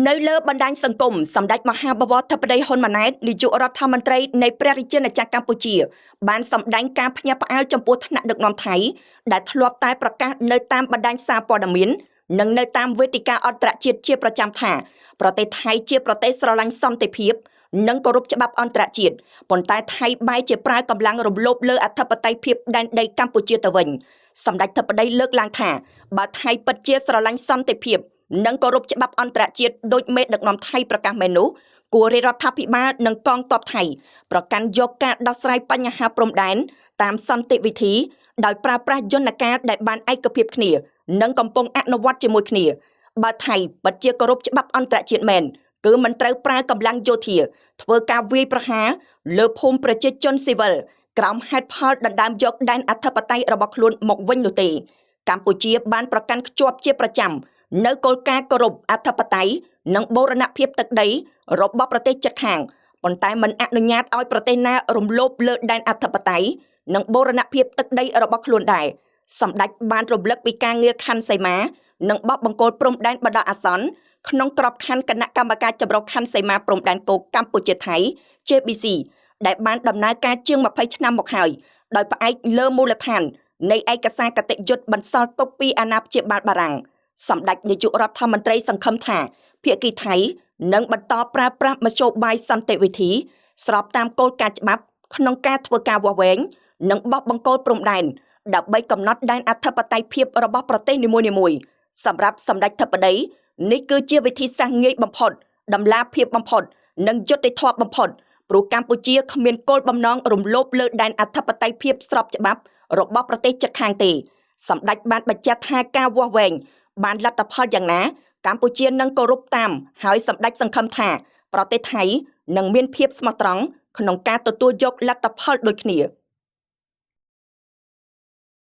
នៅលើបណ្ដាញសង្គមសម្ដេចមហាបវរធិបតីហ៊ុនម៉ាណែតនាយករដ្ឋមន្ត្រីនៃព្រះរាជាណាចក្រកម្ពុជាបានសម្ដែងការភ្ញាក់ផ្អើលចំពោះថ្នាក់ដឹកនាំថៃដែលធ្លាប់តែប្រកាសនៅតាមបណ្ដាញសារព័ត៌មាននិងនៅតាមវេទិកាអន្តរជាតិជាប្រចាំថាប្រទេសថៃជាប្រទេសស្រឡាញ់សន្តិភាពនិងគោរពច្បាប់អន្តរជាតិប៉ុន្តែថៃបែរជាប្រើកម្លាំងរំលោភលើអធិបតេយ្យភាពដែនដីកម្ពុជាទៅវិញសម្ដេចធិបតីលើកឡើងថាបើថៃពិតជាស្រឡាញ់សន្តិភាពនិងគោរពច្បាប់អន្តរជាតិដោយមេដឹកនាំថៃប្រកាសមែននោះគួររដ្ឋាភិបាលនិងកងទ័ពថៃប្រកាន់យកការដោះស្រាយបញ្ហាព្រំដែនតាមសន្តិវិធីដោយប្រើប្រាស់យន្តការដែលបានឯកភាពគ្នានិងកំពុងអនុវត្តជាមួយគ្នាបើថៃពិតជាគោរពច្បាប់អន្តរជាតិមែនគឺមិនត្រូវប្រើកម្លាំងយោធាធ្វើការវាយប្រហារលើភូមិប្រជាជនស៊ីវិលក្រោមហេតុផលដណ្ដើមយកដែនអធិបតេយ្យរបស់ខ្លួនមកវិញនោះទេកម្ពុជាបានប្រកាន់ខ្ជាប់ជាប្រចាំនៅគោលការណ៍គោរពអធិបតេយ្យនិងបូរណភាពទឹកដីរបស់ប្រទេសជិតខាងប៉ុន្តែមិនអនុញ្ញាតឲ្យប្រទេសណារំលោភលើដែនអធិបតេយ្យនិងបូរណភាពទឹកដីរបស់ខ្លួនដែរសម្ដេចបានរំលឹកពីការងារខណ្ឌសីមានិងបោះបង្គោលព្រំដែនបណ្ដោះអាសន្នក្នុងក្របខ័ណ្ឌគណៈកម្មការចម្រុះខណ្ឌសីមាព្រំដែនគោកកម្ពុជាថៃ JBC ដែលបានដំណើរការជាង20ឆ្នាំមកហើយដោយផ្អែកលើមូលដ្ឋាននៃឯកសារគតិយុត្តបន្សល់ទុកពីអាណាព្យាបាលបារាំងសម្ដេចនាយករដ្ឋមន្ត្រីសង្ឃឹមថាភាគីថៃនឹងបន្តប្រើប្រាស់មធ្យោបាយសន្តិវិធីស្របតាមគោលការណ៍ច្បាប់ក្នុងការធ្វើការវាស់វែងនិងបោះបង្គោលព្រំដែនដើម្បីកំណត់ដែនអធិបតេយ្យភាពរបស់ប្រទេសនីមួយៗសម្រាប់សម្ដេចធិបតីនេះគឺជាវិធីសាស្ត្រងាយបំផុតតម្លាភាពបំផុតនិងយុត្តិធម៌បំផុតព្រោះកម្ពុជាគ្មានគោលបំណងរំលោភលើដែនអធិបតេយ្យភាពស្របច្បាប់របស់ប្រទេសជិតខាងទេសម្ដេចបានបញ្ជាក់ថាការវាស់វែងបានលទ្ធផលយ៉ាងណាកម្ពុជានឹងគោរពតាមហើយសម្ដេចសង្ឃឹមថាប្រទេសថៃនឹងមានភាពស្មោះត្រង់ក្នុងការទទួលយកលទ្ធផលដូចគ្នា